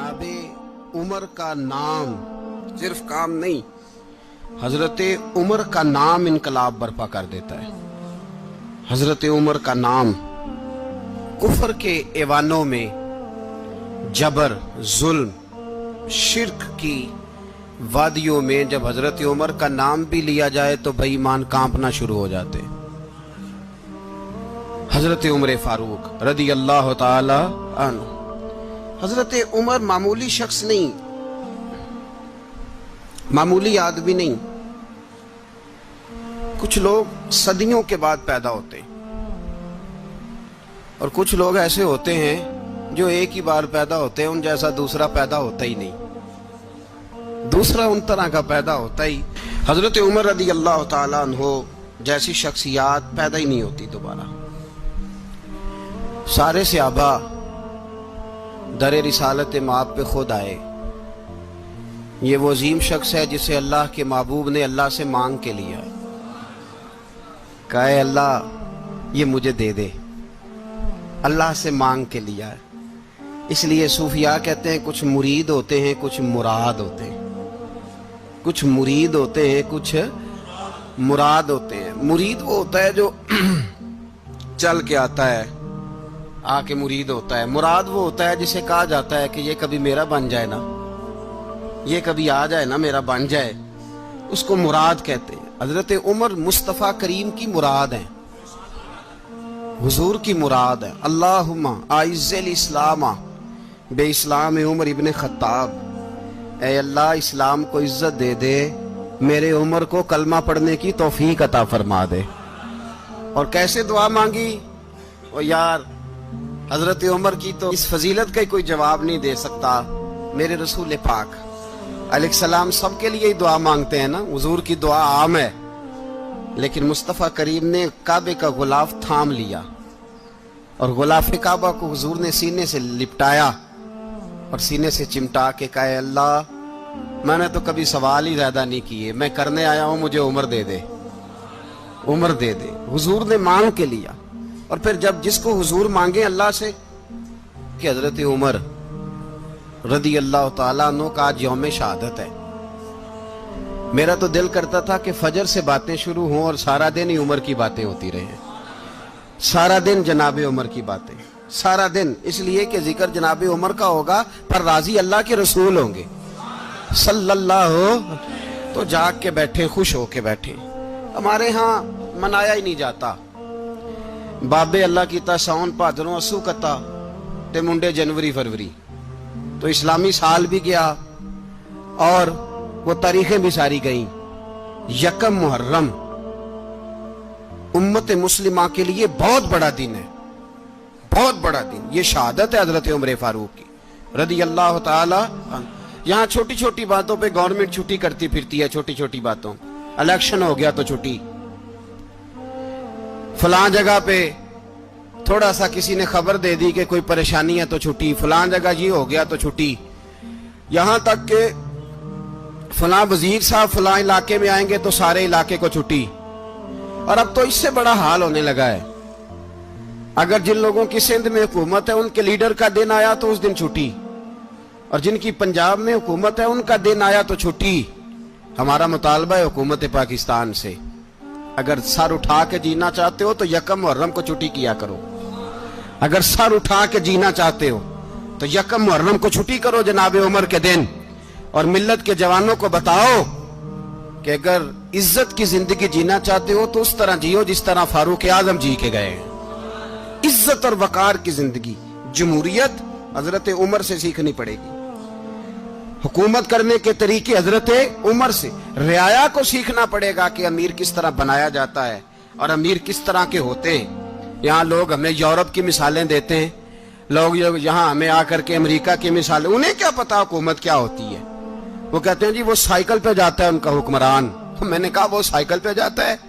जनाब उमर का नाम सिर्फ काम नहीं, हजरत उमर का नाम इनकलाब बर्पा कर देता है। हजरत उमर का नाम कुफर के ऐवानों में, जबर, जुल्म, शिर्क की वादियों में जब हजरत उमर का नाम भी लिया जाए तो बेईमान कांपना शुरू हो जाते। हजरत उमर फारूक रदी अल्लाह ताला अन्हु। हजरत उमर मामूली शख्स नहीं, मामूली आदमी नहीं। कुछ लोग सदियों के बाद पैदा होते हैं और कुछ लोग ऐसे होते हैं जो एक ही बार पैदा होते हैं, उन जैसा दूसरा पैदा होता ही नहीं, दूसरा उन तरह का पैदा होता ही। हजरत उमर रदी अल्लाह ताला अन्हु जैसी शख्सियत पैदा ही नहीं होती दोबारा। सारे सहाबा दर रिसालत माप पे खुद आए। ये वो अजीम शख्स है जिसे अल्लाह के महबूब ने अल्लाह से मांग के लिया है। कहा है अल्लाह ये मुझे दे दे, अल्लाह से मांग के लिया है। इसलिए सूफिया कहते हैं कुछ मुरीद होते हैं, कुछ मुराद होते हैं। कुछ मुरीद होते हैं, कुछ मुराद होते हैं। मुरीद वो होता है जो चल के आता है, आके मुरीद होता है। मुराद वो होता है जिसे कहा जाता है कि ये कभी मेरा बन जाए ना, ये कभी आ जाए ना, मेरा बन जाए, उसको मुराद कहते हैं। हजरत उमर मुस्तफ़ा करीम की मुराद है, हुजूर की मुराद है। अल्लाहुम्मा आइज़्ज़िल इस्लामा बे इस्लाम उमर इब्न खत्ताब। ऐ अल्लाह इस्लाम को इज्जत दे दे, मेरे उमर को कलमा पढ़ने की तौफीक अता फरमा दे। और कैसे दुआ मांगी? और यार हजरत उमर की तो इस फजीलत का कोई जवाब नहीं दे सकता। मेरे रसूल पाक अलैहिस्सलाम सबके लिए ही दुआ मांगते हैं ना, हुजूर की दुआ आम है, लेकिन मुस्तफ़ा करीम ने काबे का गुलाफ थाम लिया और गुलाफ काबा को हुजूर ने सीने से लिपटाया और सीने से चिमटा के कहा अल्लाह मैंने तो कभी सवाल ही ज्यादा नहीं किए, मैं करने आया हूं, मुझे उम्र दे दे, उम्र दे दे। हुजूर ने मांग के लिया। और फिर जब जिसको हुजूर मांगे अल्लाह से कि हजरत उमर रदी अल्लाह ताला अन्हु का आज यौम शहादत है, मेरा तो दिल करता था कि फजर से बातें शुरू हों और सारा दिन ही उमर की बातें होती रहे, सारा दिन जनाबे उमर की बातें, सारा दिन। इसलिए कि जिक्र जनाबे उमर का होगा पर राजी अल्लाह के रसूल होंगे सल्लल्लाहु। तो जाग के बैठे, खुश होके बैठे। हमारे यहाँ मनाया ही नहीं जाता। बाबे अल्लाह कीता साउन भादरों असू कता ते मुंडे जनवरी फरवरी। तो इस्लामी साल भी गया और वो तारीखें भी सारी गईं। यकम मुहर्रम उम्मत मुस्लिमा के लिए बहुत बड़ा दिन है, बहुत बड़ा दिन। ये शहादत है हजरत उमर फारूक की रदी अल्लाह ताला। यहाँ छोटी छोटी बातों पे गवर्नमेंट छुट्टी करती फिरती है, छोटी छोटी बातों। इलेक्शन हो गया तो छुट्टी, फलां जगह पे थोड़ा सा किसी ने खबर दे दी कि कोई परेशानी है तो छुट्टी, फलां जगह ये हो गया तो छुट्टी। यहां तक के फलां वजीर साहब फलां इलाके में आएंगे तो सारे इलाके को छुट्टी। और अब तो इससे बड़ा हाल होने लगा है, अगर जिन लोगों की सिंध में हुकूमत है उनके लीडर का दिन आया तो उस दिन छुट्टी, और जिनकी पंजाब में हुकूमत है उनका दिन आया तो छुट्टी। हमारा मुतालबा है हुकूमत पाकिस्तान से, अगर सर उठा के जीना चाहते हो तो यकम मुहर्रम को छुट्टी किया करो। अगर सर उठा के जीना चाहते हो तो यकम मुहर्रम को छुट्टी करो जनाब उमर के दिन। और मिल्लत के जवानों को बताओ कि अगर इज्जत की जिंदगी जीना चाहते हो तो उस तरह जियो जिस तरह फारूक आजम जी के गए। इज्जत और वकार की जिंदगी, जमहूरियत हजरत उमर से सीखनी पड़ेगी। हुकूमत करने के तरीके हजरत उमर से, रियाया को सीखना पड़ेगा कि अमीर किस तरह बनाया जाता है और अमीर किस तरह के होते हैं। यहाँ लोग हमें यूरोप की मिसालें देते हैं, लोग यहाँ हमें आकर के अमेरिका की मिसालें, उन्हें क्या पता हुकूमत क्या होती है। वो कहते हैं जी वो साइकिल पे जाता है उनका हुक्मरान। तो मैंने कहा वो साइकिल पे जाता है?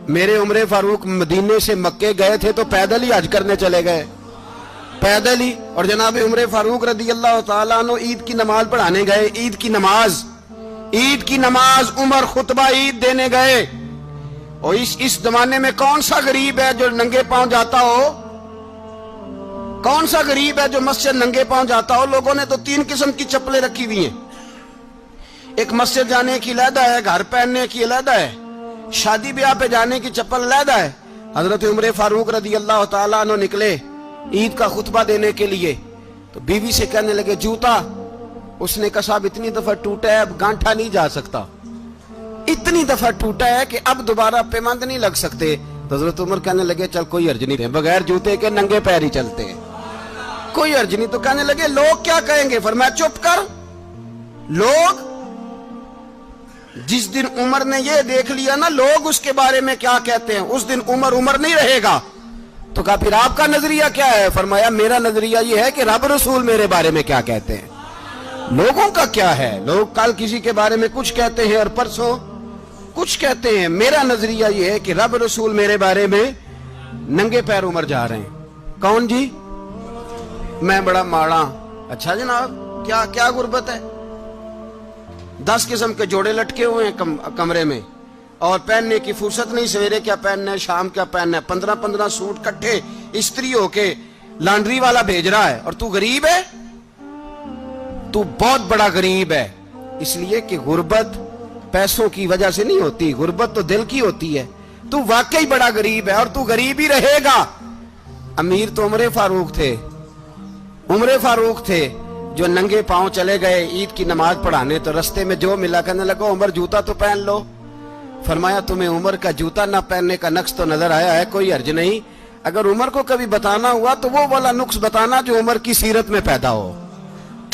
मेरे उमर फारूक मदीने से मक्के गए थे तो पैदल ही हज करने चले गए, पैदल ही। और जनाब उमर फारूक रदी अल्लाह ताला अन्हु ईद की नमाज पढ़ाने गए। ईद की नमाज उमर खुतबा ईद देने गए। और इस जमाने में कौन सा गरीब है जो नंगे पांव जाता हो? कौन सा गरीब है जो मस्जिद नंगे पांव जाता हो? लोगों ने तो 3 किस्म की चप्पलें रखी हुई हैं। एक मस्जिद जाने की अलहदा है, घर पहनने की अलहदा है, शादी ब्याह पे जाने की चप्पल अलहदा है। हजरत उमर फारूक रदी अल्लाह ताला अन्हु निकले ईद का खुतबा देने के लिए, तो बीवी से कहने लगे जूता। उसने कहा साहब इतनी दफा टूटा है अब गांठा नहीं जा सकता, इतनी दफा टूटा है कि अब दोबारा पेमंद नहीं लग सकते। तो हजरत उमर कहने लगे चल कोई हर्ज नहीं, बगैर जूते के नंगे पैर ही चलते हैं, कोई हर्ज नहीं। तो कहने लगे लोग क्या कहेंगे? फरमाया चुप कर। लोग जिस दिन उमर ने ये देख लिया ना लोग उसके बारे में क्या कहते हैं, उस दिन उमर उमर नहीं रहेगा। तो कहा फिर आपका नजरिया क्या है? फरमाया मेरा नजरिया ये है कि रब रसूल मेरे बारे में क्या कहते हैं। लोगों का क्या है? लोग कल किसी के बारे में कुछ कहते हैं और परसों कुछ कहते हैं। मेरा नजरिया ये है कि रब रसूल मेरे बारे में नंगे पैर उमर जा रहे हैं। कौन जी? मैं बड़ा माड़ा। अच्छा जनाब, क्या क्या गुर्बत है? 10 किस्म के जोड़े लटके हुए हैं कमरे में और पहनने की फुर्सत नहीं। सवेरे क्या पहनना है, शाम क्या पहनना है, 15-15 सूट इकट्ठे इस्त्री होके लॉन्ड्री वाला भेज रहा है। और तू गरीब है, तू बहुत बड़ा गरीब है। इसलिए कि गुर्बत पैसों की वजह से नहीं होती, गुर्बत तो दिल की होती है। तू वाकई बड़ा गरीब है और तू गरीब ही रहेगा। अमीर तो उमर फारूक थे, उमर फारूक थे जो नंगे पांव चले गए ईद की नमाज पढ़ाने। तो रस्ते में जो मिला कहने लगा उमर जूता तो पहन लो। फरमाया तुम्हें उमर का जूता ना पहनने का नक्श तो नजर आया है, कोई हर्ज नहीं। अगर उमर को कभी बताना हुआ तो वो वाला नुक्स बताना जो उमर की सीरत में पैदा हो,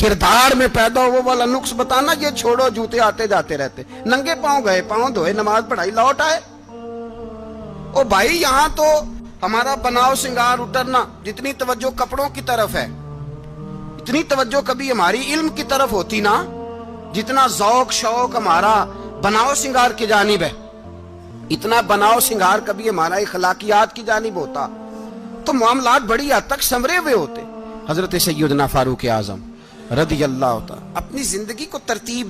किरदार में पैदा हो, वो वाला नुक्स बताना। ये छोड़ो जूते आते जाते रहते, नंगे पांव गए, पांव धोए, नमाज पढ़ाई, लौट आए। ओ भाई यहाँ तो हमारा बनाव सिंगार उतरना, जितनी तवज्जो कपड़ों की तरफ है इतनी तवज्जो कभी हमारी इल्म की तरफ होती ना, जितना ज़ौक शौक हमारा बनाव सिंगार की जानिब है, इतना बनाव सिंगार कभी हमारा इखलाकियात की जानिब होता तो मामलात बड़ी हद तक संवरे हुए होते। हजरत सैयदना फारूक आजम रदी अल्लाह तआला अपनी जिंदगी को तरतीब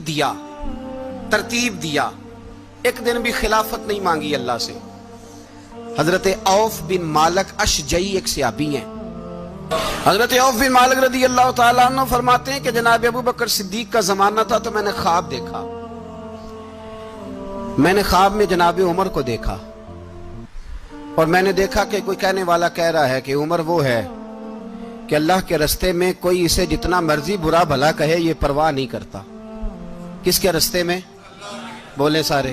दिया। एक दिन भी खिलाफत नहीं मांगी अल्लाह से। हजरत औफ बिन मालिक अशजई एक सहाबी हैं। हजरत औफ बिन मालिक रदी अल्लाह तआला अन्हु फरमाते हैं कि जनाब अबू बकर सिद्दीक का जमाना था तो मैंने ख्वाब देखा। मैंने ख्वाब में जनाब उमर को देखा और मैंने देखा कि कोई कहने वाला कह रहा है कि उमर वो है कि अल्लाह के रास्ते में कोई इसे जितना मर्जी बुरा भला कहे ये परवाह नहीं करता। किसके रास्ते में? बोले सारे।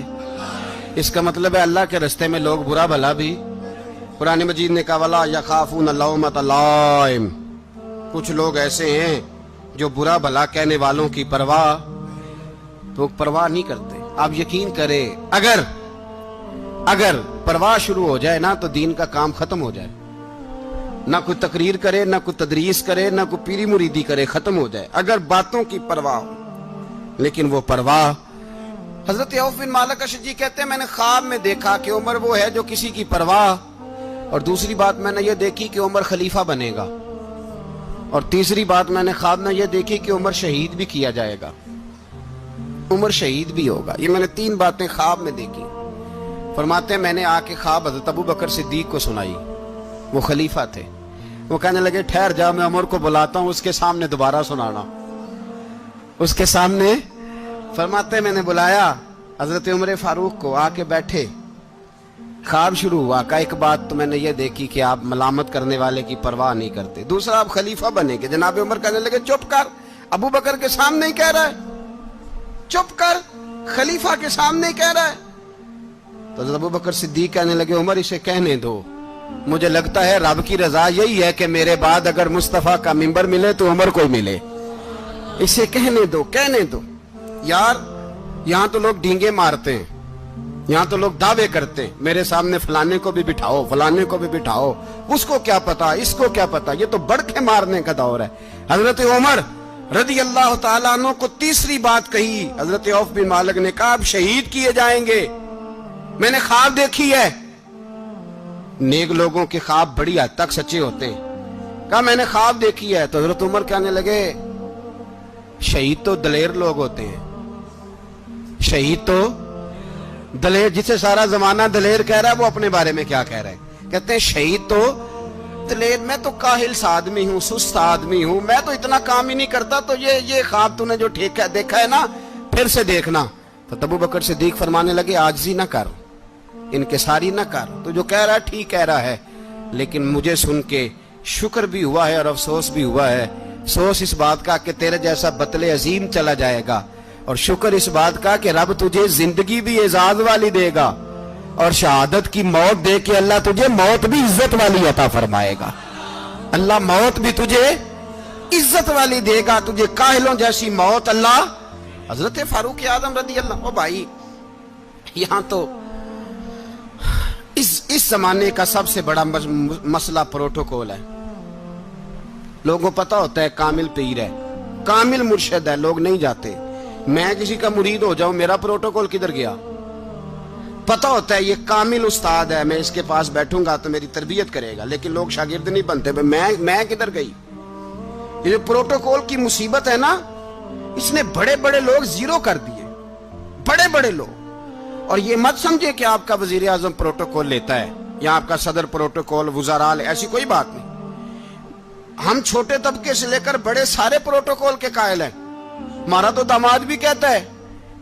इसका मतलब है अल्लाह के रास्ते में लोग बुरा भला भी, कुरान मजीद ने कहा वला यखाफून लौमत लाइम, कुछ लोग ऐसे हैं जो बुरा भला कहने वालों की परवाह नहीं करते। आप यकीन करें अगर परवाह शुरू हो जाए ना तो दीन का काम खत्म हो जाए। ना कोई तकरीर करे, ना कोई तदरीस करे, ना कोई पीरी मुरीदी करे, खत्म हो जाए अगर बातों की परवाह हो। लेकिन वो परवाह, हजरत औफ बिन मालिक अशजी कहते हैं मैंने ख्वाब में देखा कि उमर वो है जो किसी की परवाह, और दूसरी बात मैंने ये देखी कि उमर खलीफा बनेगा, और तीसरी बात मैंने ख्वाब में ये देखी कि उमर शहीद भी किया जाएगा, उमर शहीद भी होगा। ये मैंने 3 बातें ख्वाब में देखी। फरमाते हैं मैंने आके ख्वाब हजरत अबू बकर सिद्दीक को सुनाई, वो खलीफा थे। वो कहने लगे ठहर जा, मैं उमर को बुलाता हूं, उसके सामने दोबारा सुनाना। उसके सामने फरमाते मैंने बुलाया हजरत उमर फारूक को, आके बैठे, ख्वाब शुरू हुआ। का एक बात तो मैंने ये देखी कि आप मलामत करने वाले की परवाह नहीं करते, दूसरा आप खलीफा बनेंगे। जनाब उमर कहने लगे चुप कर, अबू बकर के सामने ही कह रहा है, चुप कर, खलीफा के सामने ही कह रहा है। तो अबू बकर सिद्दीक कहने लगे उमर इसे कहने दो, मुझे लगता है रब की रजा यही है कि मेरे बाद अगर मुस्तफा का मिंबर मिले तो उमर को मिले, इसे कहने दो। यार यहां तो लोग डींगे मारते हैं, यहां तो लोग दावे करते हैं, मेरे सामने फलाने को भी बिठाओ, फलाने को भी बिठाओ, उसको क्या पता, इसको क्या पता, ये तो बढ़के मारने का दौर है। हजरत उमर रदी अल्लाह तआला अन्हु को तीसरी बात कही। हजरत औफ बिन मालिक ने कहा आप शहीद किए जाएंगे, मैंने ख्वाब देखी है। नेक लोगों के ख्वाब बड़ी हद तक सच्चे होते हैं। कहा मैंने ख्वाब देखी है। तो हजरत उमर कहने लगे शहीद तो दलेर लोग होते हैं, शहीद तो दलेर, जिसे सारा जमाना दलेर कह रहा है वो अपने बारे में क्या कह रहे हैं? कहते हैं शहीद तो تلید میں تو کاہل سا آدمی ہوں، سست آدمی ہوں، میں تو اتنا کام ہی نہیں کرتا، تو یہ خواب تو نے جو دیکھا ہے نا پھر سے دیکھنا۔ تو ابو بکر صدیق فرمانے لگے عاجزی نہ کر، انکساری نہ کر، تو جو کہہ رہا ہے ٹھیک کہہ رہا ہے، لیکن مجھے سن کے شکر بھی ہوا ہے اور افسوس بھی ہوا ہے۔ افسوس اس بات کا کہ تیرے جیسا بطل عظیم چلا جائے گا، اور شکر اس بات کا کہ رب تجھے زندگی بھی اعزاز والی دے گا، اور شہادت کی موت دے کے اللہ تجھے موت بھی عزت والی عطا فرمائے گا۔ اللہ موت بھی تجھے عزت والی دے گا، تجھے کاہلوں جیسی موت اللہ۔ حضرت فاروق اعظم رضی اللہ، او بھائی یہاں تو اس زمانے کا سب سے بڑا مسئلہ پروٹوکول ہے۔ لوگوں پتہ ہوتا ہے کامل پیر ہے، کامل مرشد ہے، لوگ نہیں جاتے۔ میں کسی کا مرید ہو جاؤں، میرا پروٹوکول کدھر گیا؟ پتہ ہوتا ہے یہ کامل استاد ہے، میں اس کے پاس بیٹھوں گا تو میری تربیت کرے گا، لیکن لوگ شاگرد نہیں بنتے۔ میں کدھر گئی؟ یہ جو پروٹوکول کی مصیبت ہے نا، اس نے بڑے بڑے لوگ زیرو کر دیے، بڑے بڑے لوگ۔ اور یہ مت سمجھے کہ آپ کا وزیر اعظم پروٹوکول لیتا ہے یا آپ کا صدر پروٹوکول، وزراء، ایسی کوئی بات نہیں۔ ہم چھوٹے طبقے سے لے کر بڑے سارے پروٹوکول کے قائل ہیں۔ ہمارا تو داماد بھی کہتا ہے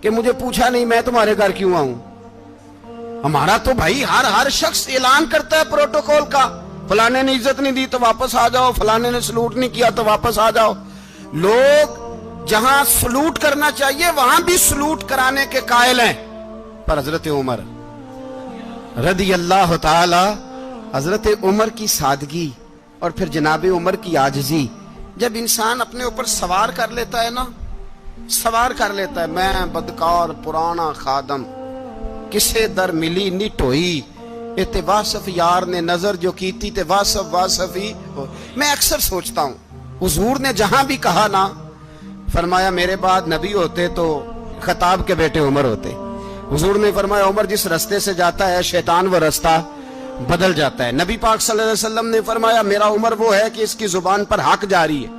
کہ مجھے پوچھا نہیں، میں تمہارے گھر کیوں آؤں؟ ہمارا تو بھائی ہر شخص اعلان کرتا ہے پروٹوکول کا، فلانے نے عزت نہیں دی تو واپس آ جاؤ، فلانے نے سلوٹ نہیں کیا تو واپس آ جاؤ۔ لوگ جہاں سلوٹ کرنا چاہیے وہاں بھی سلوٹ کرانے کے قائل ہیں۔ پر حضرت عمر رضی اللہ تعالی، حضرت عمر کی سادگی اور پھر جناب عمر کی عاجزی، جب انسان اپنے اوپر سوار کر لیتا ہے نا، سوار کر لیتا ہے، میں بدکار پرانا خادم، کسے در ملی نٹ ہوئی، تے واصف یار نے نظر جو کیتی تے واصف ہی ہو۔ میں اکثر سوچتا ہوں حضور نے جہاں بھی کہا نا، فرمایا میرے بعد نبی ہوتے تو خطاب کے بیٹے عمر ہوتے۔ حضور نے فرمایا عمر جس رستے سے جاتا ہے شیطان وہ رستہ بدل جاتا ہے۔ نبی پاک صلی اللہ علیہ وسلم نے فرمایا میرا عمر وہ ہے کہ اس کی زبان پر حق جاری ہے۔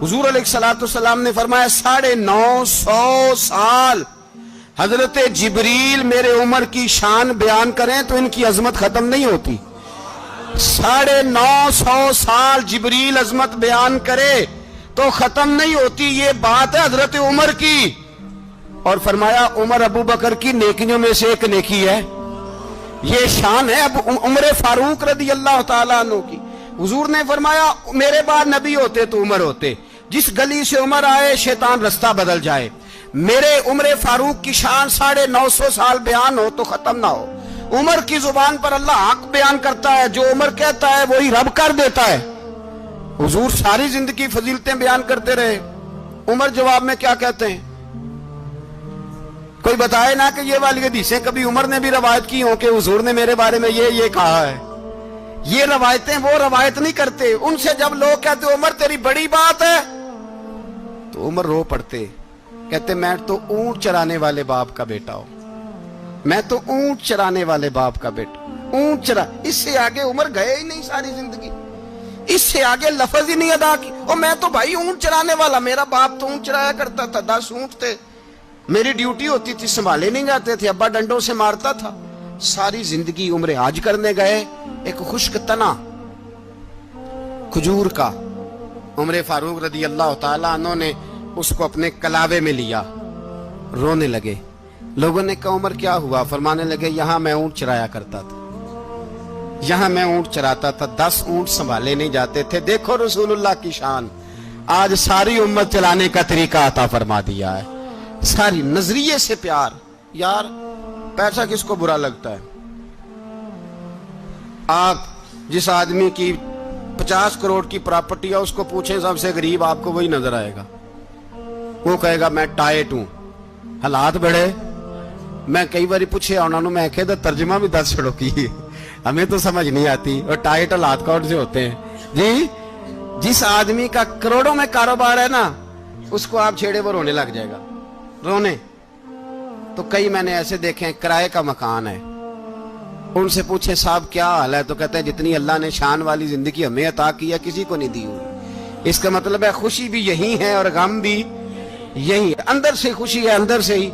حضور علیہ الصلوۃ نے فرمایا 950 سال حضرت جبریل میرے عمر کی شان بیان کریں تو ان کی عظمت ختم نہیں ہوتی۔ 950 سال جبریل عظمت بیان کرے تو ختم نہیں ہوتی۔ یہ بات ہے حضرت عمر کی، اور فرمایا عمر ابو بکر کی نیکیوں میں سے ایک نیکی ہے، یہ شان ہے اب عمر فاروق رضی اللہ تعالیٰ عنہ کی۔ حضور نے فرمایا میرے بعد نبی ہوتے تو عمر ہوتے، جس گلی سے عمر آئے شیطان رستہ بدل جائے۔ میرے عمر فاروق کی شان 950 سال بیان ہو تو ختم نہ ہو۔ عمر کی زبان پر اللہ حق بیان کرتا ہے، جو عمر کہتا ہے وہی رب کر دیتا ہے۔ حضور ساری زندگی فضیلتیں بیان کرتے رہے، عمر جواب میں کیا کہتے ہیں؟ کوئی بتائے نا کہ یہ والی حدیثیں کبھی عمر نے بھی روایت کی ہوں کہ حضور نے میرے بارے میں یہ کہا ہے۔ یہ روایتیں وہ روایت نہیں کرتے، ان سے جب لوگ کہتے عمر تیری بڑی بات ہے تو عمر رو پڑتے، کہتے میں تو اونٹ چرانے والے باپ کا بیٹا ہوں، میں تو اونٹ چرانے والے باپ کا بیٹا، اونٹ چرا۔ اس سے آگے عمر گئے ہی نہیں ساری زندگی، اس سے آگے لفظ ہی نہیں ادا کی۔ اور میں تو بھائی اونٹ چرانے والا، میرا باپ تو اونٹ چرایا کرتا تھا، 10 اونٹ تھے، میری ڈیوٹی ہوتی تھی، سنبھالے نہیں جاتے تھے، ابا ڈنڈوں سے مارتا تھا۔ ساری زندگی عمر حج کرنے گئے، ایک خشک تنا کھجور کا عمر فاروق رضی اللہ تعالیٰ عنہ نے اس کو اپنے کلاوے میں لیا، رونے لگے۔ لوگوں نے کہا عمر کیا ہوا؟ فرمانے لگے یہاں میں اونٹ چرایا کرتا تھا، یہاں میں اونٹ چراتا تھا، 10 اونٹ سنبھالے نہیں جاتے تھے۔ دیکھو رسول اللہ کی شان، آج ساری امت چلانے کا طریقہ عطا فرما دیا ہے، ساری نظریے سے پیار۔ یار پیسہ کس کو برا لگتا ہے؟ آپ جس آدمی کی 50 کروڑ کی پراپرٹی ہے اس کو پوچھیں سب سے غریب، آپ کو وہی نظر آئے گا۔ وہ کہے گا میں ٹائٹ ہوں، حالات بڑے۔ میں کئی باری پوچھے انہوں نے، میں کہتا ترجمہ بھی 10 چھڑوں کی، ہمیں تو سمجھ نہیں آتی، اور ٹائٹ حالات کون سے ہوتے ہیں جی؟ جس آدمی کا کروڑوں میں کاروبار ہے نا، اس کو آپ چھیڑے وہ رونے لگ جائے گا، رونے۔ تو کئی میں نے ایسے دیکھے ہیں کرائے کا مکان ہے، ان سے پوچھے صاحب کیا حال ہے، تو کہتے ہیں جتنی اللہ نے شان والی زندگی ہمیں عطا کی ہے کسی کو نہیں دی ہوئی۔ اس کا مطلب ہے خوشی بھی یہی ہے اور غم بھی یہی ہے، اندر سے خوشی ہے، اندر سے ہی۔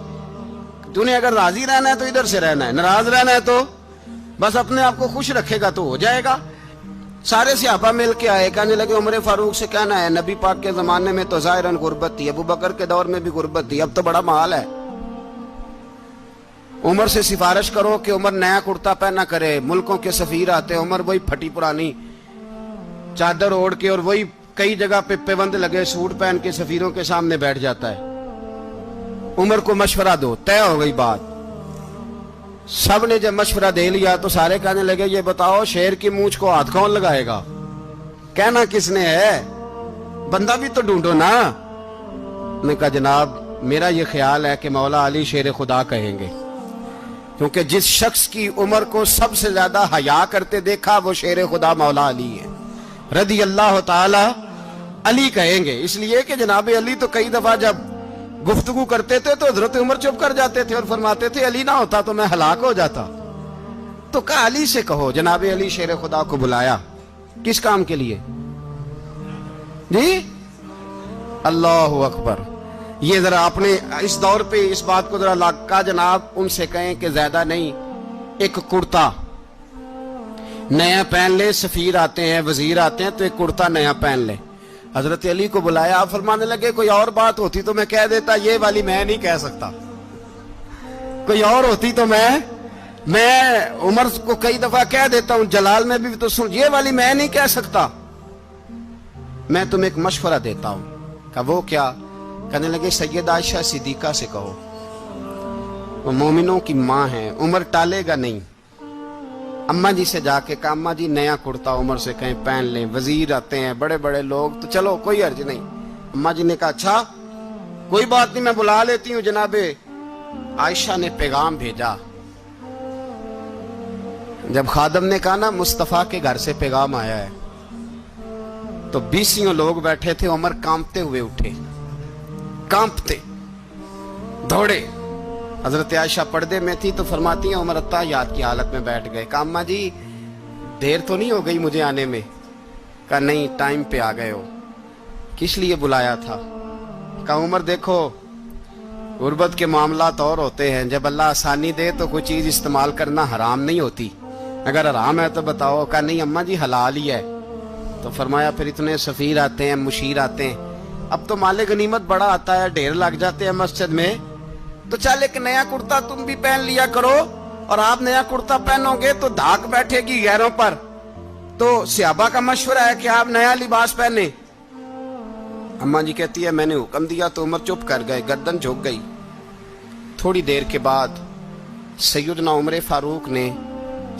تو نے اگر راضی رہنا ہے تو ادھر سے رہنا ہے، ناراض رہنا ہے تو بس اپنے آپ کو خوش رکھے گا تو ہو جائے گا۔ सारे सहाबा मिल के आए, कहने लगे उमर फारूक से कहना है नबी पाक के जमाने में तो ज़ाहिरन गुर्बत थी, अबू बकर के दौर में भी गुर्बत थी, अब तो बड़ा माल है। उमर से सिफारिश करो कि उमर नया कुर्ता पहना करे। मुल्कों के सफीर आते हैं, उमर वही फटी पुरानी चादर ओढ़ के और वही कई जगह पे पेबंद लगे सूट पहन के सफीरों के सामने बैठ जाता है। उमर को मशवरा दो, तय हो गई बात। सब ने जब मशवरा दे लिया तो सारे कहने लगे ये बताओ शेर की मूंछ को हाथ कौन लगाएगा? कहना किसने है, बंदा भी तो ढूंढो ना। ने कहा जनाब मेरा ये ख्याल है कि मौला अली शेर खुदा कहेंगे, क्योंकि जिस शख्स की उमर को सबसे ज्यादा हया करते देखा वो शेर खुदा मौला अली है, रदी अल्लाह ताला अली कहेंगे। इसलिए कि जनाब अली तो कई दफा जब गुफ्तगू करते थे तो हजरत उमर चुप कर जाते थे और फरमाते थे अली ना होता तो मैं हलाक हो जाता। तो कहा अली से कहो। जनाब अली शेर खुदा को बुलाया, किस काम के लिए जी? अल्लाह अकबर। ये जरा अपने इस दौर पे इस बात को जरा लाका जनाब उनसे कहें कि ज्यादा नहीं, एक कुर्ता नया पहन ले। सफीर आते हैं, वजीर आते हैं तो एक कुर्ता नया पहन ले। हजरत अली को बुलाया, आप फरमाने लगे कोई और बात होती तो मैं कह देता, ये वाली मैं नहीं कह सकता। कोई और होती तो मैं उमर को कई दफा कह देता हूं, जलाल में भी तो सुन, ये वाली मैं नहीं कह सकता। मैं तुम्हें एक मशवरा देता हूं। कहा वो क्या? कहने लगे सैयद आयशा सिद्दीका से कहो, वो मोमिनों की मां है, उमर टालेगा नहीं। अम्मा जी से जाके कहा अम्मा जी नया कुर्ता उमर से कहीं पहन लें, वजीर आते हैं बड़े बड़े लोग, तो चलो कोई अर्ज नहीं। अम्मा जी ने कहा अच्छा कोई बात नहीं मैं बुला लेती हूँ। जनाबे आयशा ने पैगाम भेजा। जब खादम ने कहा ना मुस्तफा के घर से पैगाम आया है, तो 20 लोग बैठे थे। उमर कांपते हुए उठे, कांपते दौड़े। हजरत आयशा पर्दे में थी तो फरमाती है उमर अत्ताहियात की हालत में बैठ गए। कहा अम्मा जी देर तो नहीं हो गई मुझे आने में? कहा नहीं टाइम पे आ गए हो। किस लिए बुलाया था? कहा उमर देखो गुर्बत के मामलात और होते हैं, जब अल्लाह आसानी दे तो कोई चीज इस्तेमाल करना हराम नहीं होती, अगर हराम है तो बताओ। कहा नहीं अम्मा जी हलाल ही है। तो फरमाया फिर इतने सफीर आते हैं, मुशीर आते हैं, अब तो माले गनीमत बड़ा आता है, ढेर लग जाते हैं मस्जिद में, तो चल एक नया कुर्ता तुम भी पहन लिया करो। और आप नया कुर्ता पहनोगे तो धाक बैठेगी गैरों पर। तो सहाबा का मशवरा है कि आप नया लिबास पहने। अम्मा जी कहती है मैंने हुक्म दिया तो उमर चुप कर गए, गर्दन झुक गई। थोड़ी देर के बाद सैयदना उमर फारूक ने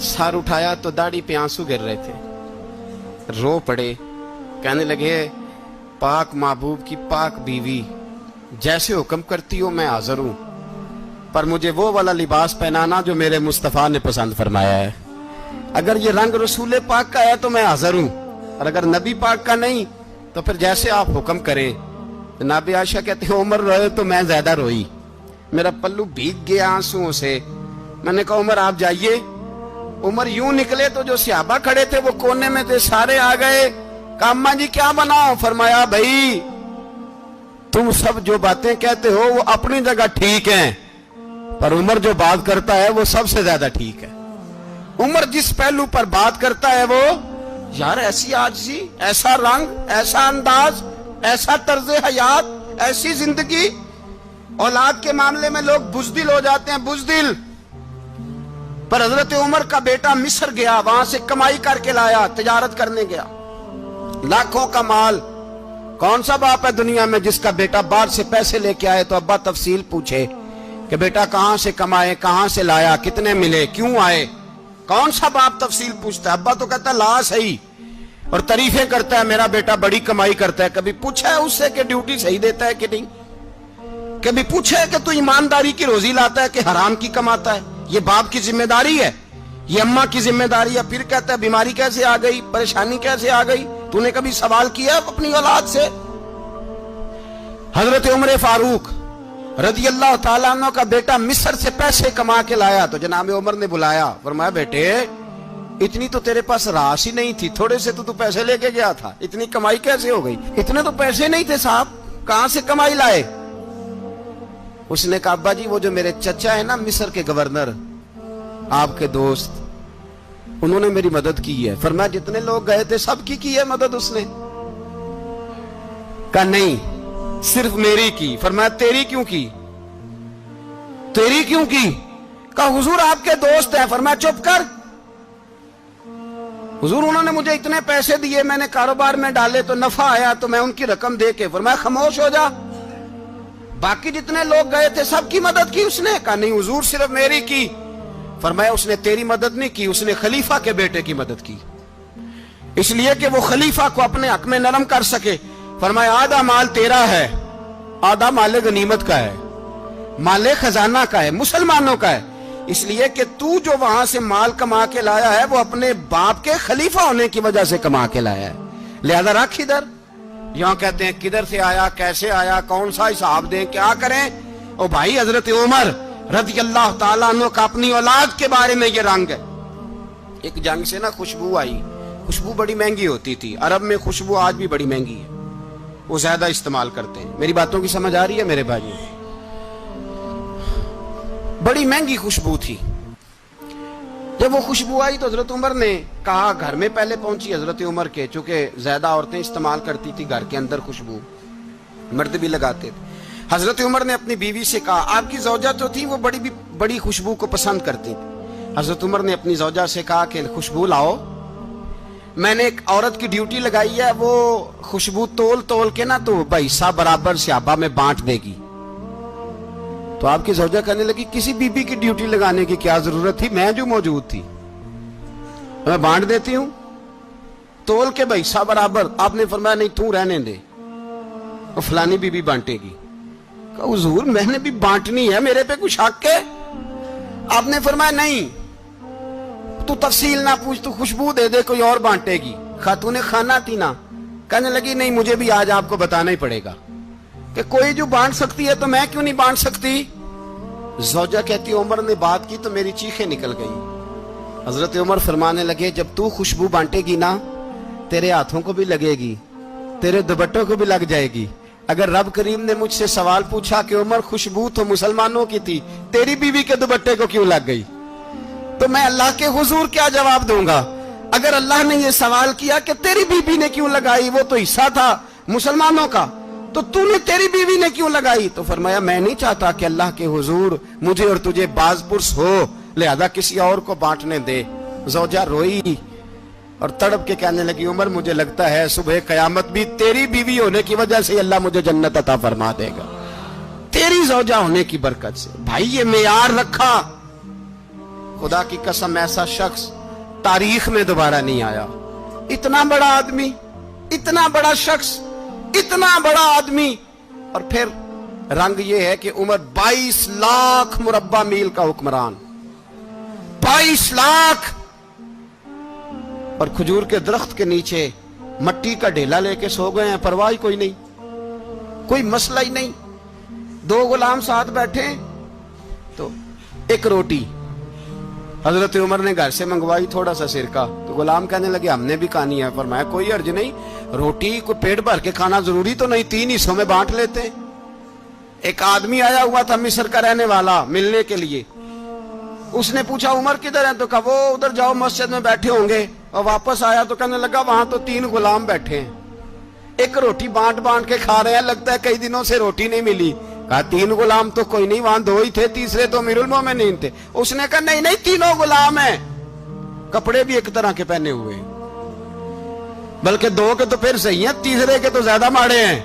सर उठाया तो दाढ़ी पे आंसू गिर रहे थे, रो पड़े। कहने लगे पाक महबूब की पाक बीवी, जैसे हुक्म करती हो मैं हाजिर हूं, पर मुझे वो वाला लिबास पहनाना जो मेरे मुस्तफा ने पसंद फरमाया है। अगर ये रंग रसूल पाक का है तो मैं हाजिर हूं, और अगर नबी पाक का नहीं तो फिर जैसे आप हुक्म करें। जनाब आयशा कहते हैं उमर रोए तो मैं ज्यादा रोई, मेरा पल्लू भीग गया आंसुओं से। मैंने कहा उमर आप जाइए। उमर यूं निकले तो जो सहाबा खड़े थे वो कोने में थे, सारे आ गए। कहा अम्मा जी क्या बनाओ? फरमाया भाई तुम सब जो बातें कहते हो वो अपनी जगह ठीक हैं, पर उमर जो बात करता है वो सबसे ज्यादा ठीक है। उमर जिस पहलू पर बात करता है वो यार ऐसी आजिज़ी, ऐसा रंग, ऐसा अंदाज, ऐसा तर्ज हयात, ऐसी जिंदगी। औलाद के मामले में लोग बुज़दिल हो जाते हैं, बुज़दिल। पर हजरत उमर का बेटा मिस्र गया, वहां से कमाई करके लाया, तिजारत करने गया, लाखों का माल। कौन सा बाप है दुनिया में जिसका बेटा बाहर से पैसे लेके आए तो अब्बा तफसील पूछे कि बेटा कहां से कमाए, कहां से लाया, कितने मिले, क्यों आए? कौन सा बाप तफसील पूछता है? अब्बा तो कहता है ला सही, और तारीफें करता है मेरा बेटा बड़ी कमाई करता है। कभी पूछा है उससे कि ड्यूटी सही देता है कि नहीं? कभी पूछा है कि तू ईमानदारी की रोजी लाता है कि हराम की कमाता है? ये बाप की जिम्मेदारी है, ये अम्मा की जिम्मेदारी है। फिर कहता है बीमारी कैसे आ गई, परेशानी कैसे आ गई? तूने कभी सवाल किया अपनी औलाद से? हजरत उमर फारूक रदी अल्लाह ताला अन्हु का बेटा मिस्र से पैसे कमा के लाया तो जनाब उमर ने बुलाया, फरमाया बेटे इतनी तो तेरे पास राश ही नहीं थी, थोड़े से तो तू पैसे लेके गया था, इतनी कमाई कैसे हो गई? इतने तो पैसे नहीं थे साहब, कहां से कमाई लाए? उसने कहा अब्बा जी वो जो मेरे चचा है ना मिस्र के गवर्नर, आपके दोस्त, انہوں نے میری مدد کی ہے. فرمایا جتنے لوگ گئے تھے سب کی ہے مدد اس نے؟ کہا نہیں صرف میری کی. فرمایا تیری کیوں کی؟ تیری کیوں کی؟ کہا حضور آپ کے دوست ہیں. فرمایا چپ کر حضور انہوں نے مجھے اتنے پیسے دیے, میں نے کاروبار میں ڈالے تو نفع آیا تو میں ان کی رقم دے کے. فرمایا خاموش ہو جا, باقی جتنے لوگ گئے تھے سب کی مدد کی اس نے؟ کہا نہیں حضور صرف میری کی. فرمایا اس نے تیری مدد نہیں کی, اس نے خلیفہ کے بیٹے کی مدد کی, اس لیے کہ وہ خلیفہ کو اپنے حق میں نرم کر سکے. فرمایا آدھا مال تیرا ہے, آدھا مال غنیمت کا ہے, مال خزانہ کا ہے, مسلمانوں کا ہے, اس لیے کہ تو جو وہاں سے مال کما کے لایا ہے وہ اپنے باپ کے خلیفہ ہونے کی وجہ سے کما کے لایا ہے, لہذا رکھ ادھر. یہاں کہتے ہیں کدھر سے آیا, کیسے آیا, کون سا حساب دیں, کیا کریں. او بھائی حضرت عمر رضی اللہ تعالیٰ عنہ کا اپنی اولاد کے بارے میں یہ رنگ ہے. ایک جنگ سے نا خوشبو آئی, خوشبو بڑی مہنگی ہوتی تھی, عرب میں خوشبو آج بھی بڑی مہنگی ہے, وہ زیادہ استعمال کرتے ہیں. میری باتوں کی سمجھ آ رہی ہے میرے بھائی؟ بڑی مہنگی خوشبو تھی. جب وہ خوشبو آئی تو حضرت عمر نے کہا, گھر میں پہلے پہنچی حضرت عمر کے, چونکہ زیادہ عورتیں استعمال کرتی تھی گھر کے اندر خوشبو, مرد بھی لگاتے تھے. حضرت عمر نے اپنی بیوی سے کہا, آپ کی زوجہ تو تھی وہ بڑی خوشبو کو پسند کرتی تھی. حضرت عمر نے اپنی زوجہ سے کہا کہ خوشبو لاؤ, میں نے ایک عورت کی ڈیوٹی لگائی ہے, وہ خوشبو تول کے نا تو حصہ برابر صحابہ میں بانٹ دے گی. تو آپ کی زوجہ کہنے لگی کسی بی بی کی ڈیوٹی لگانے کی کیا ضرورت تھی, میں جو موجود تھی میں بانٹ دیتی ہوں تول کے حصہ برابر. آپ نے فرمایا نہیں تو رہنے دے, وہ فلانی بی بی بانٹے گی. کہا حضور میں نے بھی بانٹنی ہے, میرے پہ کچھ حق ہے؟ آپ نے فرمایا نہیں تو تفصیل نہ پوچھ, تو خوشبو دے دے, کوئی اور بانٹے گی. خاتون خانہ تھی نا, کہنے لگی نہیں مجھے بھی آج آپ کو بتانا ہی پڑے گا کہ کوئی جو بانٹ سکتی ہے تو میں کیوں نہیں بانٹ سکتی. زوجہ کہتی عمر نے بات کی تو میری چیخیں نکل گئی. حضرت عمر فرمانے لگے جب تو خوشبو بانٹے گی نا تیرے ہاتھوں کو بھی لگے گی, تیرے دوپٹوں کو بھی لگ جائے گی. اگر رب کریم نے مجھ سے سوال پوچھا کہ عمر خوشبو تو مسلمانوں کی تھی, تیری بیوی کے دوپٹے کو کیوں لگ گئی, تو میں اللہ کے حضور کیا جواب دوں گا؟ اگر اللہ نے یہ سوال کیا کہ تیری بیوی نے کیوں لگائی, وہ تو حصہ تھا مسلمانوں کا, تو نے تیری بیوی نے کیوں لگائی؟ تو فرمایا میں نہیں چاہتا کہ اللہ کے حضور مجھے اور تجھے باز پرس ہو, لہذا کسی اور کو بانٹنے دے. زوجہ روئی اور تڑپ کے کہنے لگی عمر مجھے لگتا ہے صبح قیامت بھی تیری بیوی ہونے کی وجہ سے اللہ مجھے جنت عطا فرما دے گا, تیری زوجہ ہونے کی برکت سے. بھائی یہ معیار رکھا, خدا کی قسم ایسا شخص تاریخ میں دوبارہ نہیں آیا. اتنا بڑا آدمی, اتنا بڑا شخص, اتنا بڑا آدمی, اور پھر رنگ یہ ہے کہ عمر 22 لاکھ مربع میل کا حکمران, 22 لاکھ, اور کھجور کے درخت کے نیچے مٹی کا ڈھیلا لے کے سو گئے ہیں, پرواہ کوئی نہیں, کوئی مسئلہ ہی نہیں. 2 غلام ساتھ بیٹھے تو ایک روٹی حضرت عمر نے گھر سے منگوائی, تھوڑا سا سرکہ, تو غلام کہنے لگے ہم نے بھی کھانی ہے. فرمایا کوئی حرج نہیں, روٹی کو پیٹ بھر کے کھانا ضروری تو نہیں, 3 حصوں میں بانٹ لیتے. ایک آدمی آیا ہوا تھا مصر کا رہنے والا ملنے کے لیے, اس نے پوچھا عمر کدھر ہیں, تو کہا وہ ادھر جاؤ مسجد میں بیٹھے ہوں گے. اور واپس آیا تو کہنے لگا وہاں تو 3 غلام بیٹھے ہیں, ایک روٹی بانٹ کے کھا رہے ہیں, لگتا ہے کئی دنوں سے روٹی نہیں ملی. کہا 3 غلام تو کوئی نہیں, وہاں 2 ہی تھے, تیسرے تو امیر المومنین تھے. اس نے کہا نہیں 3 غلام ہیں, کپڑے بھی ایک طرح کے پہنے ہوئے, بلکہ 2 کے تو پھر صحیح ہیں, تیسرے کے تو زیادہ ماڑے ہیں.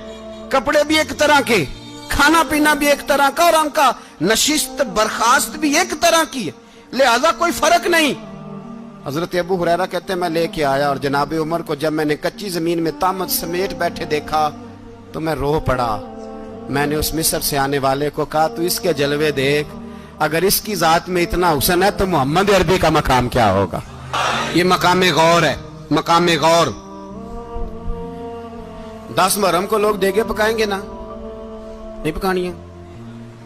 کپڑے بھی ایک طرح کے, کھانا پینا بھی ایک طرح کا, اور ان کا نشست برخاست بھی ایک طرح کی ہے, لہذا کوئی فرق نہیں. حضرت ابو ہریرہ کہتے ہیں میں لے کے آیا, اور جناب عمر کو جب میں نے کچی زمین میں تامت سمیٹ بیٹھے دیکھا تو میں رو پڑا. میں نے اس مصر سے آنے والے کو کہا تو اس کے جلوے دیکھ, اگر اس کی ذات میں اتنا حسن ہے تو محمد عربی کا مقام کیا ہوگا. یہ مقام غور ہے, مقام غور. 10 محرم کو لوگ دیگے پکائیں گے نا, نہیں پکانی ہے,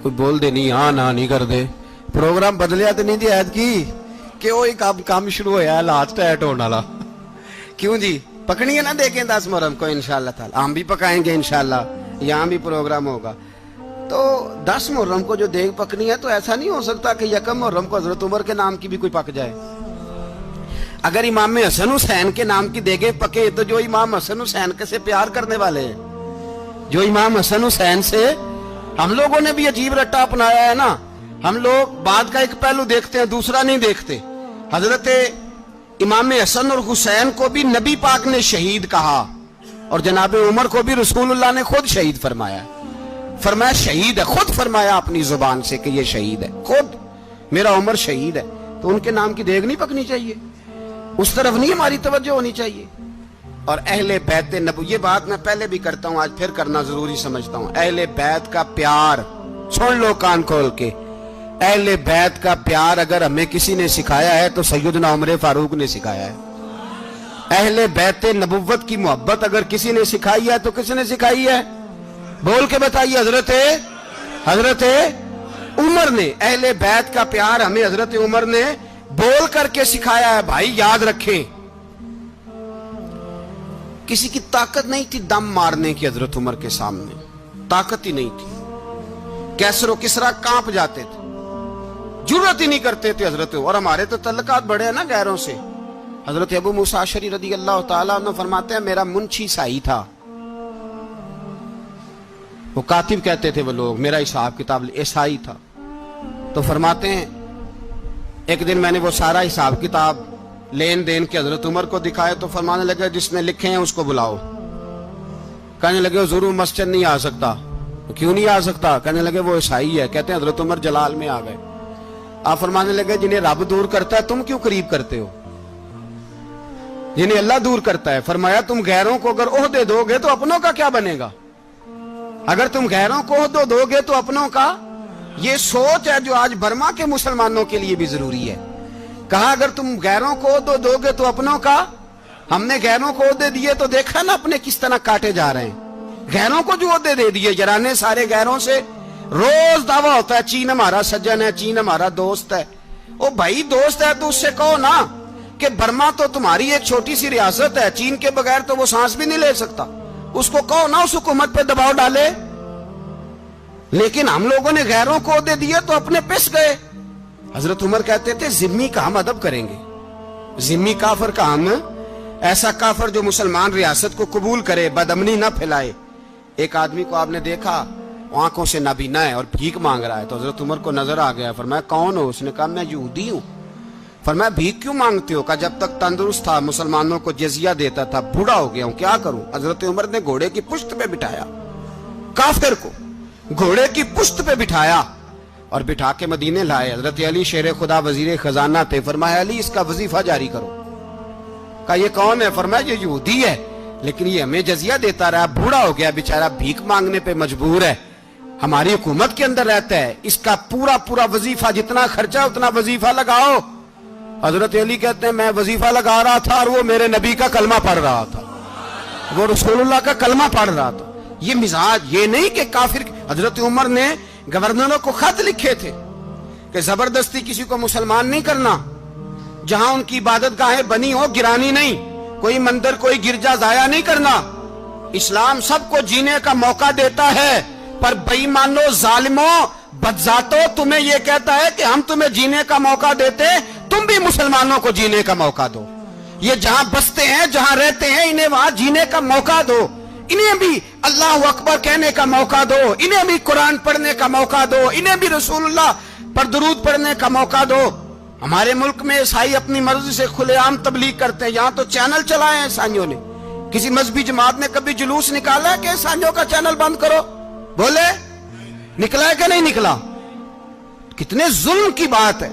کوئی بول دے نہیں, ہاں نہ نہیں کر دے, پروگرام بدلیا تو نہیں دی عید کی کہ وہی کام شروع ہوا ہے لاسٹ ٹائٹ ہونے والا. کیوں جی پکنی ہے نا دیکھیں 10 محرم کو انشاءاللہ تعالی, ہم بھی پکائیں گے انشاءاللہ, یہاں بھی پروگرام ہوگا. تو 10 محرم کو جو دیگ پکنی ہے تو ایسا نہیں ہو سکتا کہ 1 محرم کو حضرت عمر کے نام کی بھی کوئی پک جائے. اگر امام حسن حسین کے نام کی دیگیں پکے تو جو امام حسن حسین کے سے پیار کرنے والے ہیں، جو امام حسن حسین سے، ہم لوگوں نے بھی عجیب رٹا اپنایا ہے نا، ہم لوگ بات کا ایک پہلو دیکھتے ہیں دوسرا نہیں دیکھتے۔ حضرت امام حسن اور حسین کو بھی نبی پاک نے شہید کہا، اور جناب عمر کو بھی رسول اللہ نے خود شہید فرمایا، فرمایا شہید ہے، خود فرمایا اپنی زبان سے کہ یہ شہید ہے، خود میرا عمر شہید ہے۔ تو ان کے نام کی دیگ نہیں پکنی چاہیے، اس طرف نہیں ہماری توجہ ہونی چاہیے۔ اور اہل بیت نبو، یہ بات میں پہلے بھی کرتا ہوں، آج پھر کرنا ضروری سمجھتا ہوں، اہل بیت کا پیار، سن لو کان کھول کے، اہل بیت کا پیار اگر ہمیں کسی نے سکھایا ہے تو سیدنا عمر فاروق نے سکھایا ہے۔ اہل بیت نبوت کی محبت اگر کسی نے سکھائی ہے تو کس نے سکھائی ہے؟ بول کے بتائیے، حضرت عمر نے۔ اہل بیت کا پیار ہمیں حضرت عمر نے بول کر کے سکھایا ہے۔ بھائی یاد رکھیں، کسی کی طاقت نہیں تھی دم مارنے کی حضرت عمر کے سامنے، طاقت ہی نہیں تھی، کیسر و کسرا کانپ جاتے تھے، جرأت ہی نہیں کرتے تھے حضرت۔ اور ہمارے تو تعلقات بڑے ہیں نا غیروں سے۔ حضرت ابو موسیٰ اشعری رضی اللہ تعالیٰ عنہ فرماتے ہیں میرا منشی عیسائی تھا، وہ کاتب کہتے تھے وہ لوگ، میرا حساب کتاب عیسائی تھا۔ تو فرماتے ہیں ایک دن میں نے وہ سارا حساب کتاب لین دین کے حضرت عمر کو دکھائے تو فرمانے لگے جس نے لکھے ہیں اس کو بلاؤ۔ کہنے لگے ضرور مسجد نہیں آ سکتا۔ کیوں نہیں آ سکتا؟ کہنے لگے وہ عیسائی ہے۔ کہتے ہیں حضرت عمر جلال میں آ گئے۔ آپ فرمانے لگے جنہیں رب دور کرتا ہے تم کیوں قریب کرتے ہو؟ جنہیں اللہ دور کرتا ہے۔ فرمایا تم غیروں کو اگر عہدے دو گے تو اپنوں کا کیا بنے گا؟ اگر تم غیروں کو عہدے دو گے تو اپنوں کا۔ یہ سوچ ہے جو آج برما کے مسلمانوں کے لیے بھی ضروری ہے۔ کہا اگر تم غیروں کو عہدے دو گے تو اپنوں کا۔ ہم نے غیروں کو عہدے دیے تو دیکھا نا اپنے کس طرح کاٹے جا رہے ہیں۔ غیروں کو جو عہدے دے دیے جرانے سارے غیروں سے، روز دعویٰ ہوتا ہے چین ہمارا سجن ہے، چین ہمارا دوست ہے۔ او بھائی دوست ہے تو اس سے کہو نا کہ برما تو تمہاری ایک چھوٹی سی ریاست ہے، چین کے بغیر تو وہ سانس بھی نہیں لے سکتا، اس کو کہو نا اس حکومت پہ دباؤ ڈالے۔ لیکن ہم لوگوں نے غیروں کو عہدے دیے تو اپنے پس گئے۔ حضرت عمر کہتے تھے ذمی کا ہم ادب کریں گے، ذمی کافر کا ہم، ایسا کافر جو مسلمان ریاست کو قبول کرے، بدامنی نہ پھیلائے۔ ایک آدمی کو آپ نے دیکھا آنکھوں سے نابینا ہے اور بھیک مانگ رہا ہے، تو حضرت عمر کو نظر آ گیا، فرمایا کون ہو؟ اس نے کہا میں یہودی ہوں۔ فرمایا بھیک کیوں مانگتے ہو؟ کہا جب تک تندرست تھا مسلمانوں کو جزیہ دیتا تھا، بوڑھا ہو گیا ہوں کیا کروں؟ حضرت عمر نے گھوڑے کی پشت پہ بٹھایا، کافر کو گھوڑے کی پشت پہ بٹھایا اور بٹھا کے مدینے لائے۔ حضرت علی شیر خدا وزیر خزانہ تھے، فرمایا علی اس کا وظیفہ جاری کرو۔ کہا یہ کون ہے؟ فرمایا یہ یہودی ہے لیکن یہ ہمیں جزیہ دیتا رہا، بوڑھا ہو گیا بیچارہ، بھیک مانگنے پہ مجبور ہے، ہماری حکومت کے اندر رہتا ہے، اس کا پورا وظیفہ جتنا خرچہ اتنا وظیفہ لگاؤ۔ حضرت علی کہتے ہیں میں وظیفہ لگا رہا تھا اور وہ میرے نبی کا کلمہ پڑھ رہا تھا، وہ رسول اللہ کا کلمہ پڑھ رہا تھا۔ یہ مزاج، یہ نہیں کہ کافر۔ حضرت عمر نے گورنروں کو خط لکھے تھے کہ زبردستی کسی کو مسلمان نہیں کرنا، جہاں ان کی عبادت گاہیں بنی ہو گرانی نہیں، کوئی مندر کوئی گرجا ضائع نہیں کرنا۔ اسلام سب کو جینے کا موقع دیتا ہے، پر بے ایمانو ظالموں بدذاتوں تمہیں یہ کہتا ہے کہ ہم تمہیں جینے کا موقع دیتے، تم بھی مسلمانوں کو جینے کا موقع دو۔ یہ جہاں بستے ہیں جہاں رہتے ہیں انہیں وہاں جینے کا موقع دو، انہیں بھی اللہ اکبر کہنے کا موقع دو، انہیں بھی قرآن پڑھنے کا موقع دو، انہیں بھی رسول اللہ پر درود پڑھنے کا موقع دو۔ ہمارے ملک میں عیسائی اپنی مرضی سے کھلے عام تبلیغ کرتے ہیں، یہاں تو چینل چلائے ہیں عیسائیوں نے۔ کسی مذہبی جماعت نے کبھی جلوس نکالا ہے کہ عیسائیوں کا چینل بند کرو؟ بولے نکلا ہے کہ نہیں نکلا؟ کتنے ظلم کی بات ہے۔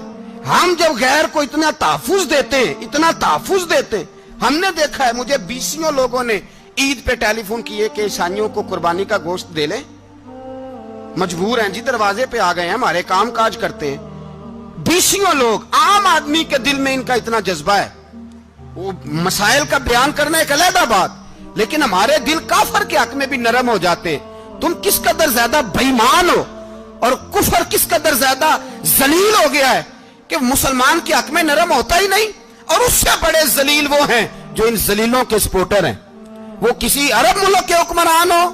ہم جب غیر کو اتنا تحفظ دیتے ہیں، اتنا تحفظ دیتے ہیں، ہم نے دیکھا ہے مجھے بیسیوں لوگوں نے عید پہ ٹیلی فون کیے کہ عیسائیوں کو قربانی کا گوشت دے لیں، مجبور ہیں جی، دروازے پہ آ گئے ہیں، ہمارے کام کاج کرتے ہیں۔ بیسیوں لوگ، عام آدمی کے دل میں ان کا اتنا جذبہ ہے، وہ مسائل کا بیان کرنا ایک علیحدہ بات، لیکن ہمارے دل کافر کے حق میں بھی نرم ہو جاتے ہیں۔ تم کس قدر زیادہ بے ایمان ہو اور کفر کس قدر زیادہ ذلیل ہو گیا ہے کہ مسلمان کے حق میں نرم ہوتا ہی نہیں۔ اور اس سے بڑے ذلیل وہ ہیں جو ان ذلیلوں کے سپورٹر ہیں، وہ کسی عرب ملک کے حکمران ہو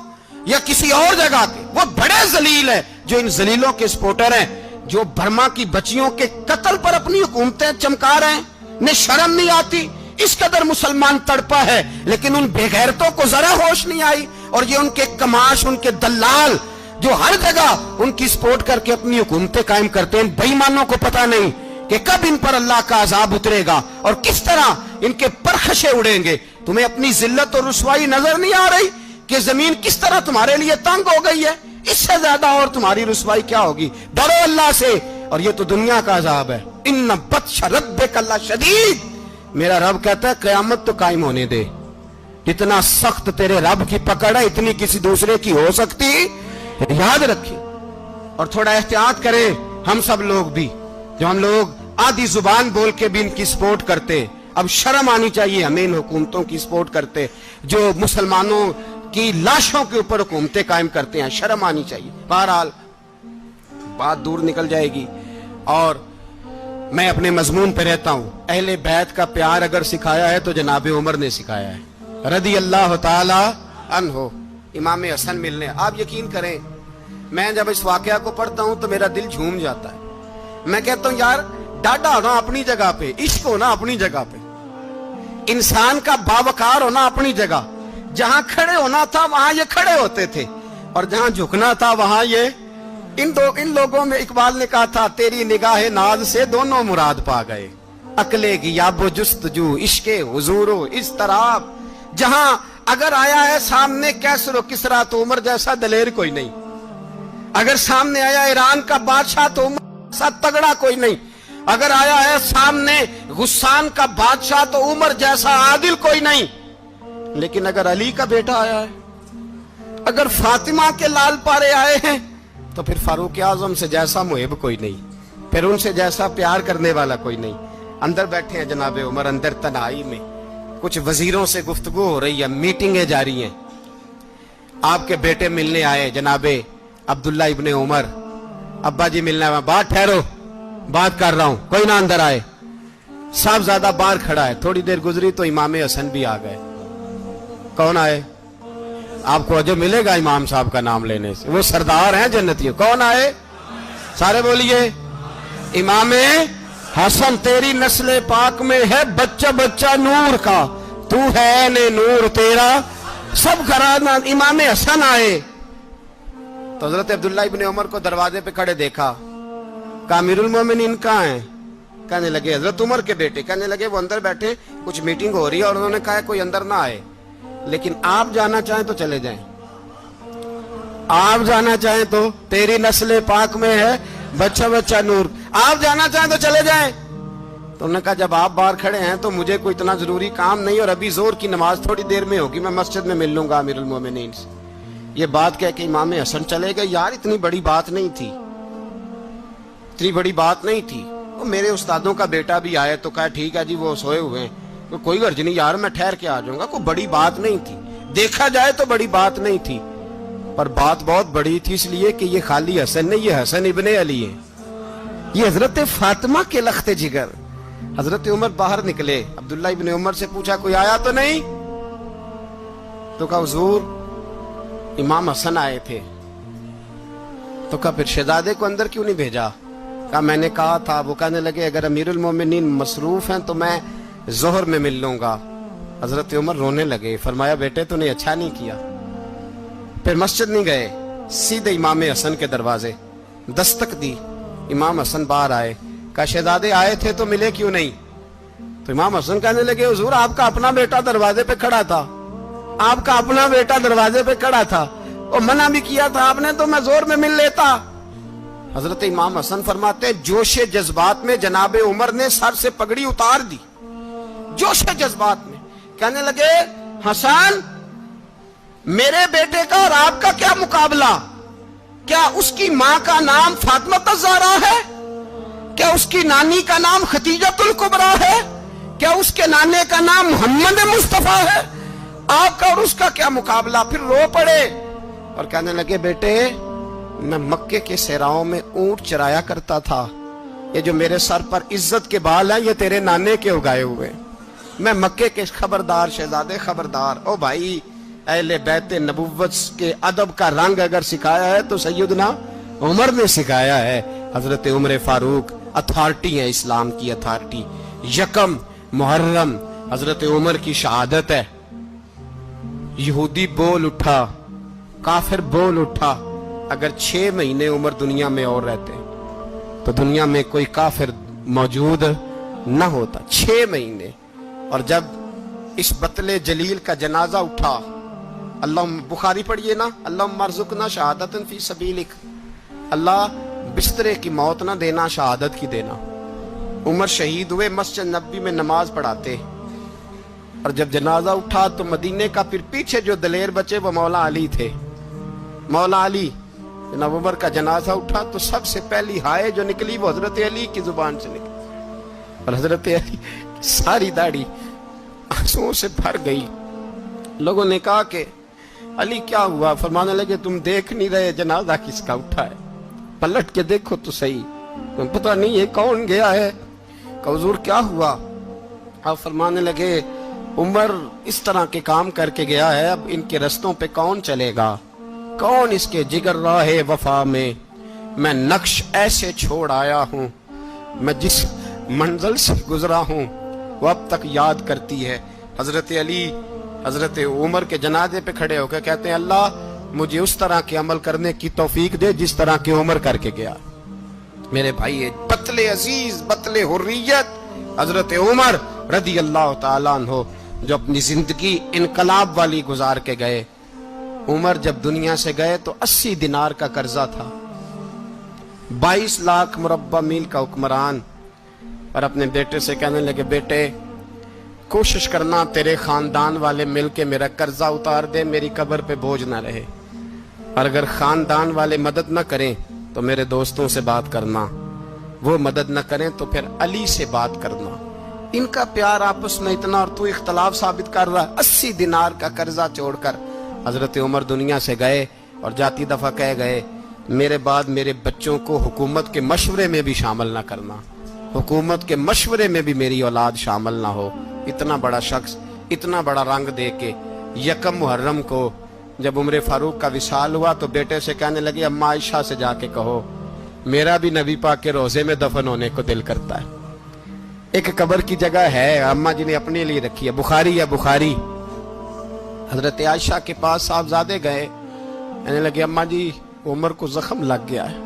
یا کسی اور جگہ کے، وہ بڑے ذلیل ہیں جو ان ذلیلوں کے سپورٹر ہیں، جو برما کی بچیوں کے قتل پر اپنی حکومتیں چمکا رہے ہیں۔ ने शर्म नहीं आती, इस कदर मुसलमान तड़पा है, लेकिन उन बेगैरतों को जरा होश नहीं आई। और ये उनके कमाश, उनके दलाल जो हर जगह उनकी सपोर्ट करके अपनी हुकूमतें कायम करते हैं, बेईमानों को पता नहीं कि कब इन पर अल्लाह का अजाब उतरेगा और किस तरह इनके परखशे उड़ेंगे। तुम्हें अपनी जिल्लत और रुसवाई नजर नहीं आ रही कि जमीन किस तरह तुम्हारे लिए तंग हो गई है? इससे ज्यादा और तुम्हारी रुसवाई क्या होगी? डरो अल्लाह से, और ये तो दुनिया का अजाब है। इन्न बत्श रब्बिक लशदीद, मेरा रब कहता है क़यामत तो कायम होने दे। जितना सख्त तेरे रब की पकड़ है, इतनी किसी दूसरे की हो सकती, याद रखिए। और थोड़ा एहतियात करें हम सब लोग भी, जो हम लोग आधी जुबान बोल के भी इनकी सपोर्ट करते। अब शर्म आनी चाहिए हमें इन हुकूमतों की सपोर्ट करते जो मुसलमानों की लाशों के ऊपर हुकूमतें कायम करते हैं, शर्म आनी चाहिए। बहरहाल बात दूर निकल जाएगी और मैं अपने मजमून पे रहता हूं। अहले बैत का प्यार अगर सिखाया है तो जनाब उमर ने सिखाया है, रदी अल्लाह ताला अन्हो। इमाम हसन मिलने, आप यकीन करें, मैं जब इस वाकया को पढ़ता हूं तो मेरा दिल झूम जाता है। मैं कहता हूं यार, डाडा होना अपनी जगह पे, इश्क होना अपनी जगह पे, इंसान का बावकार होना अपनी जगह। जहां खड़े होना था वहां ये खड़े होते थे, और जहां झुकना था वहां ये इन लोगों में इकबाल ने कहा था, तेरी निगाह नाज से दोनों मुराद पा गए। अकले की याबो जुस्तजू, इश्के हुजूरो इस तरह। जहां अगर आया है सामने कैसरो किसरा, तो उमर जैसा दलेर कोई नहीं। अगर सामने आया ईरान का बादशाह, तो उमर जैसा तगड़ा कोई नहीं। अगर आया है सामने गुस्सान का बादशाह, तो उमर जैसा आदिल कोई नहीं। लेकिन अगर अली का बेटा आया है, अगर फातिमा के लाल पारे आए हैं, तो फिर फारूक आजम से जैसा मुहिब कोई नहीं, फिर उनसे जैसा प्यार करने वाला कोई नहीं। अंदर बैठे हैं जनाब उमर, अंदर तन्हाई में कुछ वजीरों से गुफ्तगू हो रही है, मीटिंगें जारी हैं। आपके बेटे मिलने आए जनाबे अब्दुल्ला इब्ने उमर, अब्बा जी मिलने आए। बात ठहरो, बात कर रहा हूं, कोई ना अंदर आए। साहबजादा बाहर खड़ा है। थोड़ी देर गुजरी तो इमाम हसन भी आ गए। कौन आए? आपको अजब मिलेगा इमाम साहब का नाम लेने से, वो सरदार हैं जन्नतियों। कौन आए? सारे बोलिए, इमाम हसन। तेरी नस्ल पाक में है बच्चा बच्चा नूर का, तू है ने नूर तेरा सब घराना। इमाम हसन आए तो हजरत अब्दुल्ला इब्ने उमर को दरवाजे पे खड़े देखा। कहा अमीरुल मोमिनीन कहाँ हैं? कहने लगे हजरत उमर के बेटे। कहने लगे वो अंदर बैठे, कुछ मीटिंग हो रही है और उन्होंने कहा कोई अंदर ना आए, लेकिन आप जाना चाहें तो चले जाएं। आप जाना चाहें तो, तेरी नस्ल पाक में है बच्चा बच्चा नूर, आप जाना चाहें तो चले जाएं। तो उन्होंने कहा जब आप बाहर खड़े हैं तो मुझे कोई इतना जरूरी काम नहीं, और अभी जोर की नमाज थोड़ी देर में होगी, मैं मस्जिद में मिल लूंगा अमीरुल मोमिनीन से। ये बात कह के इमाम हसन चले गए। यार इतनी बड़ी बात नहीं थी, इतनी बड़ी बात नहीं थी। वो मेरे उस्तादों का बेटा भी आया तो कहा ठीक है जी, वो सोए हुए हैं, तो कोई गर्ज नहीं यार, मैं ठहर के आ जाऊंगा। कोई बड़ी बात नहीं थी, देखा जाए तो बड़ी बात नहीं थी, पर बात बहुत बड़ी थी, इसलिए कि ये खाली हसन नहीं, ये हसन इब्ने अली है, ये हजरत फातिमा के लख्ते जिगर। हजरत उमर बाहर निकले, अब्दुल्ला इब्ने उमर से पूछा कोई आया तो नहीं? तो कहा हुजूर इमाम हसन आए थे। तो कहा फिर शहजादे को अंदर क्यों नहीं भेजा? कहा मैंने कहा था। वो कहने लगे अगर अमीरुल मोमिनीन मसरूफ हैं तो मैं जोहर में मिल लूंगा। हजरत उमर रोने लगे। फरमाया बेटे तूने अच्छा नहीं किया। फिर मस्जिद नहीं गए, सीधे इमाम हसन के दरवाजे दस्तक दी। इमाम हसन बाहर आए। कहा शहजादे आए थे तो मिले क्यों नहीं? तो इमाम हसन कहने लगे हुजूर आपका अपना बेटा दरवाजे पे खड़ा था, आपका अपना बेटा दरवाजे पे खड़ा था, और मना भी किया था आपने, तो मैं जोर में मिल लेता। हजरत इमाम हसन फरमाते जोशे जज्बात में जनाबे उमर ने सर से पगड़ी उतार दी, जोशे जज्बात में। कहने लगे हसन मेरे बेटे का और आपका क्या मुकाबला? क्या उसकी मां का नाम फातिमा ज़हरा है? क्या उसकी नानी का नाम खतीजतुल कुबरा है? क्या उसके नाने का नाम मोहम्मद मुस्तफा है? आपका और उसका क्या मुकाबला? फिर रो पड़े और कहने लगे बेटे मैं मक्के के सहराओं में ऊंट चराया करता था, ये जो मेरे सर पर इज्जत के बाल हैं ये तेरे नाने के उगाए हुए, मैं मक्के के खबरदार शहजादे खबरदार। ओ भाई अहले बैत नबुव्वत के अदब का रंग अगर सिखाया है तो सैयदना उमर ने सिखाया है। हजरत उमर फारूक अथॉरिटी है, इस्लाम की अथॉरिटी। यकम मुहर्रम हजरत उमर की शहादत है। यहूदी बोल उठा, काफिर बोल उठा, अगर 6 महीने उमर दुनिया में और रहते तो दुनिया में कोई काफिर मौजूद न होता। 6 महीने। और जब इस बतले जलील का जनाजा उठा, अल्लाह, बुखारी पढ़िए ना, अल्लाह मरजुकना शहादतन फी सबीलिक, अल्लाह बिस्तरे की मौत ना देना, शहादत की देना। उमर शहीद हुए, मस्जिद नबी में नमाज पढ़ाते, और जब जनाजा उठा तो मदीने का फिर पीछे जो दलेर बचे वो मौला अली थे। मौला अली, जनाब उमर का जनाजा उठा तो सबसे पहली हाय जो निकली वो हजरत अली की जुबान से निकली, और हजरत अली की सारी दाढ़ी आंसुओं से भर गई। लोगों ने कहा कि अली क्या हुआ? फरमाने लगे, तुम देख नहीं रहे जनाजा किसका उठा है? पलट के देखो तो सही, तुम पता नहीं ये कौन गया है? हुजूर क्या हुआ? आप फरमाने लगे, उमर इस तरह के काम करके गया है, अब इनके रस्तों पे कौन चलेगा? कौन इसके जिगर राहे वफा में? मैं नक्श ऐसे छोड़ आया हूँ, मैं जिस मंजिल से गुजरा हूँ वो अब तक याद करती है। हजरत अली हजरत उमर के जनाजे पे खड़े होकर कहते हैं, अल्लाह मुझे उस तरह के अमल करने की तौफीक दे जिस तरह के उमर करके गया। मेरे भाई, बतले अजीज, बतले हुर्रियत हजरत उमर रदी अल्लाह ताला अन्हो, जो अपनी जिंदगी इनकलाब वाली गुजार के गए। उमर जब दुनिया से गए तो 80 दिनार का कर्जा था, 22 लाख मुरब्बा मील का हुक्मरान। और अपने बेटे से कहने लगे, बेटे कोशिश करना तेरे खानदान वाले मिलके मेरा कर्जा उतार दे, मेरी कब्र पे बोझ ना रहे। और अगर खानदान वाले मदद न करें तो मेरे दोस्तों से बात करना, वो मदद न करें तो फिर अली से बात करना। इनका प्यार आपस में इतना, और तू इख्तलाफ साबित कर रहा है। 80 दिनार का कर्जा छोड़कर हजरत उमर दुनिया से गए, और जाती दफा कह गए, मेरे बाद मेरे बच्चों को हुकूमत के मशवरे में भी शामिल ना करना, हुकूमत के मशवरे में भी मेरी औलाद शामिल ना हो। इतना बड़ा शख्स इतना बड़ा रंग दे के यकम मुहर्रम को जब उम्र फारूक का विसाल हुआ तो बेटे से कहने लगे, अम्मा आयशा से जाके कहो मेरा भी नबी पाक के रोजे में दफन होने को दिल करता है। एक कब्र की जगह है, अम्मा जी ने अपने लिए रखी है, बुखारी है बुखारी। हजरत आयशा के पास साहबजादे गए, कहने लगे, अम्मा जी उमर को जख्म लग गया है,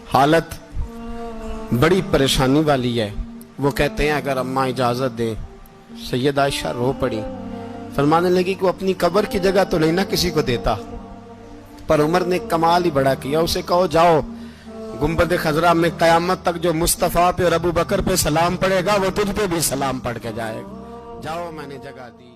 हालत बड़ी परेशानी वाली है। वो कहते हैं अगर अम्मा इजाजत दे। सैयद आयशा रो पड़ी, फरमाने लगी कि वो अपनी कब्र की जगह तो नहीं ना किसी को देता, पर उमर ने कमाल ही बड़ा किया। उसे कहो जाओ गुंबद खजरा में कयामत तक जो मुस्तफा पे और अबू बकर पे सलाम पड़ेगा वो तुझ पे भी सलाम पढ़ के जाएगा, जाओ मैंने जगह दी।